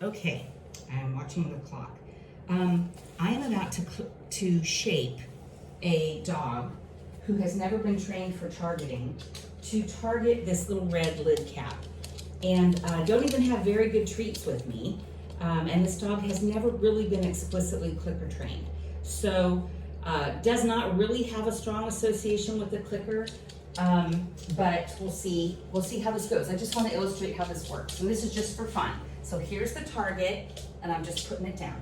Okay, I'm watching the clock. I am about to shape a dog who has never been trained for targeting to target this little red lid cap. And don't even have very good treats with me. And this dog has never really been explicitly clicker trained. So does not really have a strong association with the clicker, but we'll see how this goes. I just want to illustrate how this works. And this is just for fun. So here's the target, and I'm just putting it down.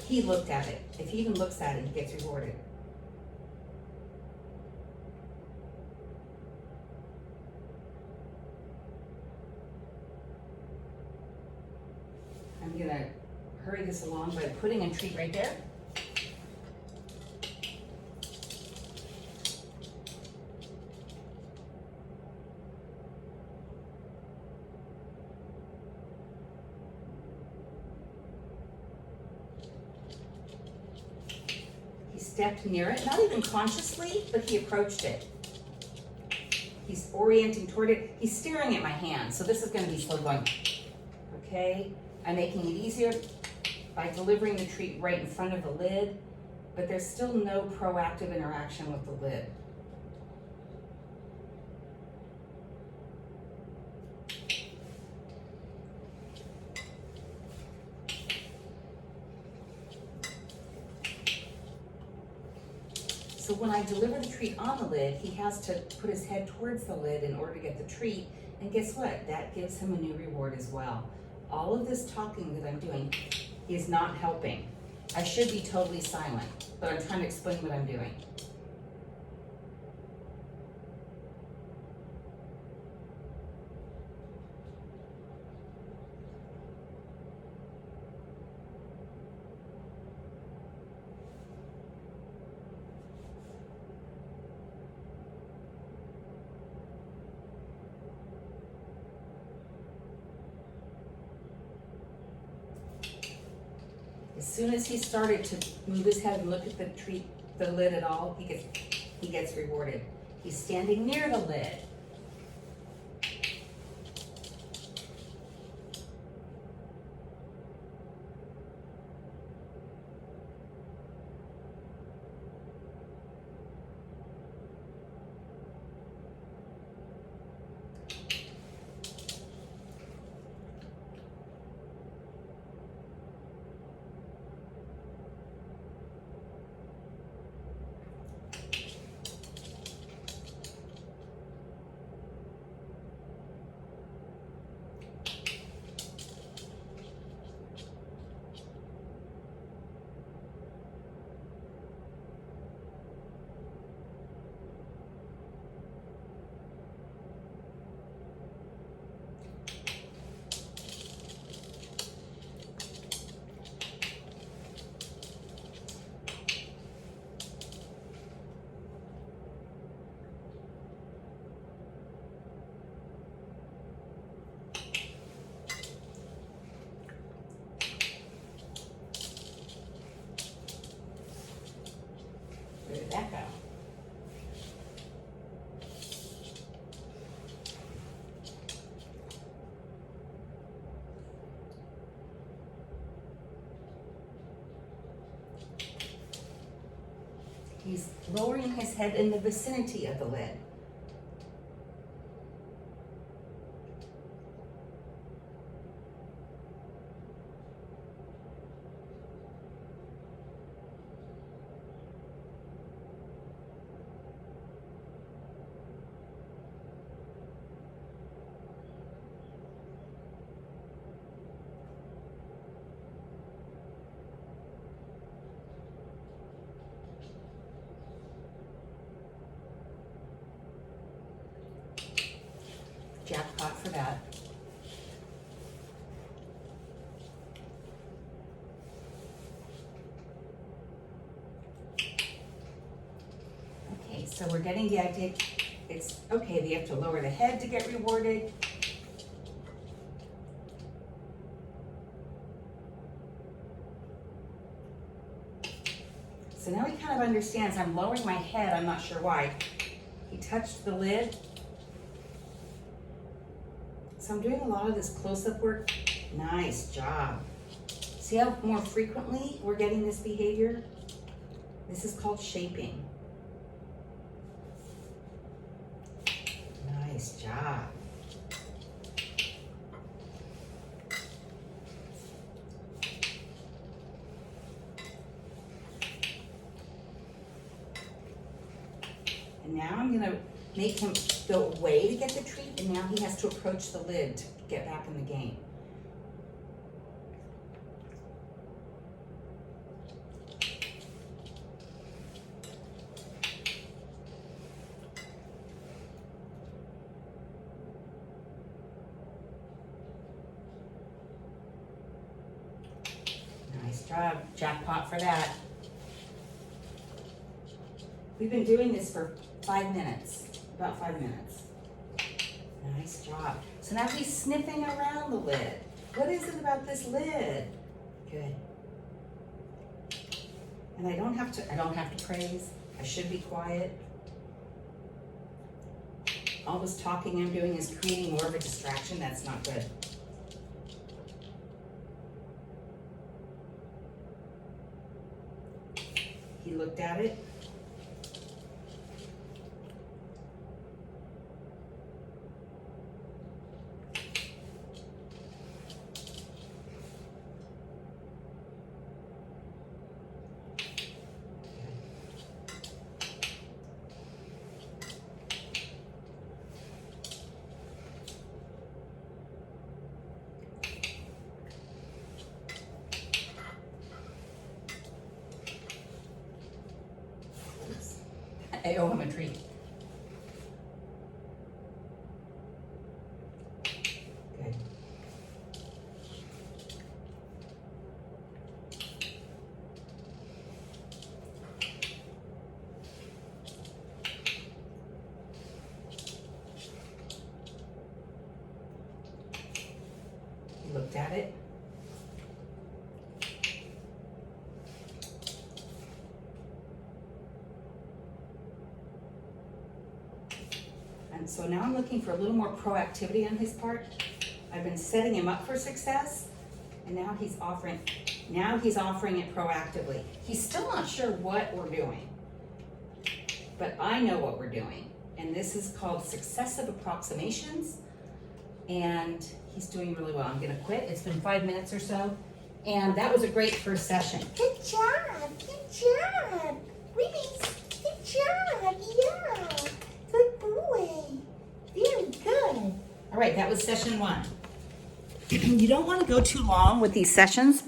He looked at it. If he even looks at it, he gets rewarded. I'm gonna hurry this along by putting a treat right there. Stepped near it, not even consciously, but he approached it. He's orienting toward it. He's staring at my hand, so this is going to be slow going. Okay, I'm making it easier by delivering the treat right in front of the lid, but there's still no proactive interaction with the lid. So when I deliver the treat on the lid, he has to put his head towards the lid in order to get the treat. And guess what? That gives him a new reward as well. All of this talking that I'm doing is not helping. I should be totally silent, but I'm trying to explain what I'm doing. As soon as he started to move his head and look at the lid at all, he gets rewarded. He's standing near the lid. Where did that go? He's lowering his head in the vicinity of the lid. Jackpot for that. Okay, so we're getting the idea. It's okay, they have to lower the head to get rewarded. So now he kind of understands. I'm lowering my head, I'm not sure why. He touched the lid. So I'm doing a lot of this close-up work. Nice job. See how more frequently we're getting this behavior? This is called shaping. Nice job. And now I'm gonna make him go away to get the treat, and now he has to approach the lid to get back in the game. Nice job, jackpot for that. We've been doing this for 5 minutes, about 5 minutes. Nice job. So now he's sniffing around the lid. What is it about this lid? Good. And I don't have to praise. I should be quiet. All this talking I'm doing is creating more of a distraction. That's not good. He looked at it. I owe him a treat. Good. He looked at it. And so now I'm looking for a little more proactivity on his part. I've been setting him up for success, and now he's offering it proactively. He's still not sure what we're doing, but I know what we're doing. And this is called successive approximations, and he's doing really well. I'm gonna quit. It's been 5 minutes or so, and that was a great first session. Good job, really, good job, yeah. Good boy. Very good. All right, that was session 1. You don't want to go too long with these sessions.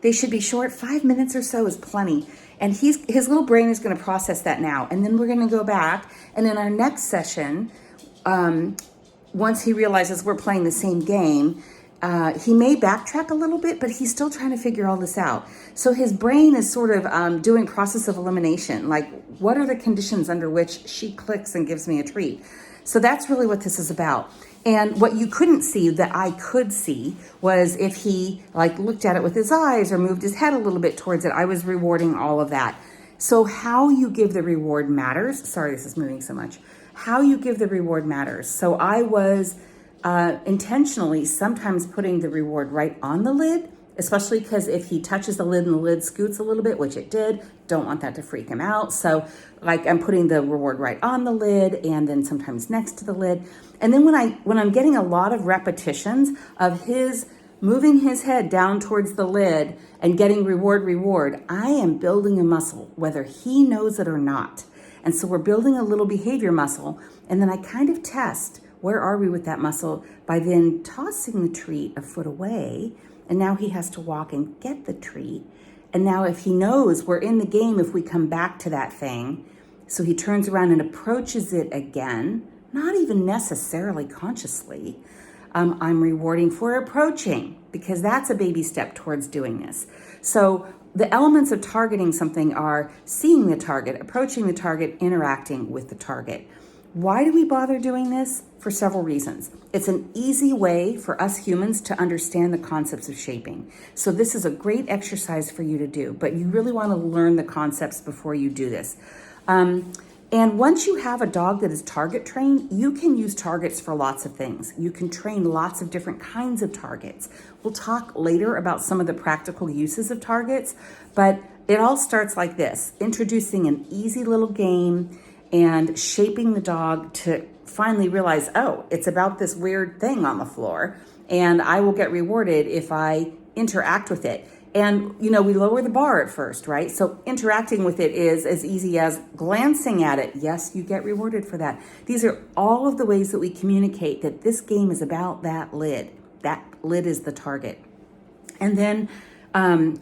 They should be short. 5 minutes or so is plenty. And his little brain is going to process that now. And then we're going to go back. And in our next session, once he realizes we're playing the same game, he may backtrack a little bit, but he's still trying to figure all this out. So his brain is sort of doing process of elimination. Like, what are the conditions under which she clicks and gives me a treat? So that's really what this is about. And what you couldn't see that I could see was if he like looked at it with his eyes or moved his head a little bit towards it, I was rewarding all of that. So how you give the reward matters. Sorry, this is moving so much. How you give the reward matters. So I was intentionally sometimes putting the reward right on the lid, especially because if he touches the lid and the lid scoots a little bit, which it did, don't want that to freak him out. So like I'm putting the reward right on the lid and then sometimes next to the lid. And then when I'm getting a lot of repetitions of his moving his head down towards the lid and getting reward, I am building a muscle, whether he knows it or not. And so we're building a little behavior muscle. And then I kind of test, where are we with that muscle, by then tossing the treat a foot away. And now he has to walk and get the treat. And now if he knows we're in the game, if we come back to that thing, so he turns around and approaches it again, not even necessarily consciously, I'm rewarding for approaching, because that's a baby step towards doing this. So the elements of targeting something are seeing the target, approaching the target, interacting with the target. Why do we bother doing this? For several reasons. It's an easy way for us humans to understand the concepts of shaping. So this is a great exercise for you to do, but you really want to learn the concepts before you do this. And once you have a dog that is target trained, you can use targets for lots of things. You can train lots of different kinds of targets. We'll talk later about some of the practical uses of targets, but it all starts like this: introducing an easy little game and shaping the dog to finally realize, oh, it's about this weird thing on the floor, and I will get rewarded if I interact with it. And, we lower the bar at first, right? So interacting with it is as easy as glancing at it. Yes, you get rewarded for that. These are all of the ways that we communicate that this game is about that lid. That lid is the target. And then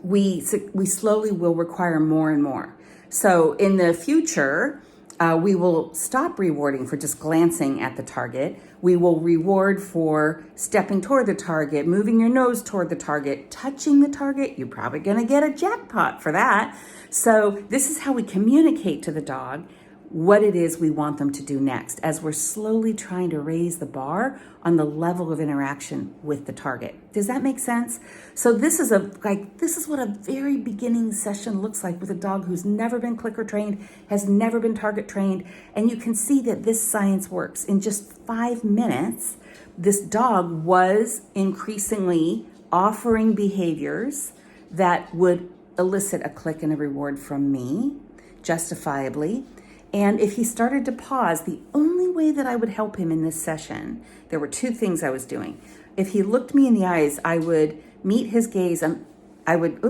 we slowly will require more and more. So in the future, we will stop rewarding for just glancing at the target. We will reward for stepping toward the target, moving your nose toward the target, touching the target. You're probably going to get a jackpot for that. So this is how we communicate to the dog what it is we want them to do next, as we're slowly trying to raise the bar on the level of interaction with the target. Does that make sense? So this is what a very beginning session looks like with a dog who's never been clicker trained, has never been target trained, and you can see that this science works. In just 5 minutes, this dog was increasingly offering behaviors that would elicit a click and a reward from me, justifiably. And if he started to pause, the only way that I would help him in this session, there were 2 things I was doing. If he looked me in the eyes, I would meet his gaze and I would,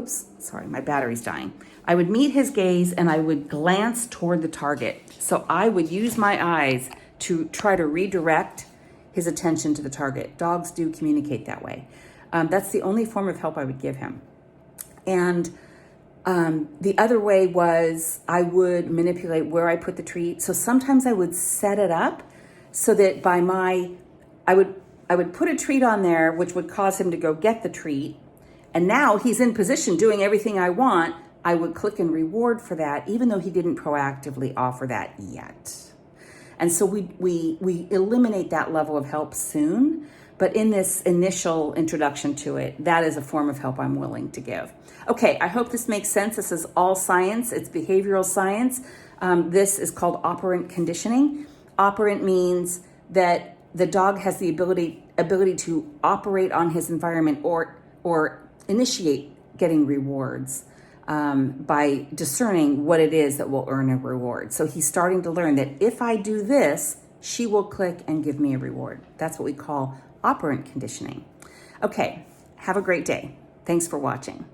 my battery's dying. I would meet his gaze and I would glance toward the target. So I would use my eyes to try to redirect his attention to the target. Dogs do communicate that way. That's the only form of help I would give him. And the other way was I would manipulate where I put the treat. So sometimes I would set it up so that I would put a treat on there, which would cause him to go get the treat. And now he's in position doing everything I want. I would click and reward for that, even though he didn't proactively offer that yet. And so we eliminate that level of help soon. But in this initial introduction to it, that is a form of help I'm willing to give. Okay, I hope this makes sense. This is all science. It's behavioral science. This is called operant conditioning. Operant means that the dog has the ability to operate on his environment or initiate getting rewards by discerning what it is that will earn a reward. So he's starting to learn that if I do this, she will click and give me a reward. That's what we call operant conditioning. Okay, have a great day. Thanks for watching.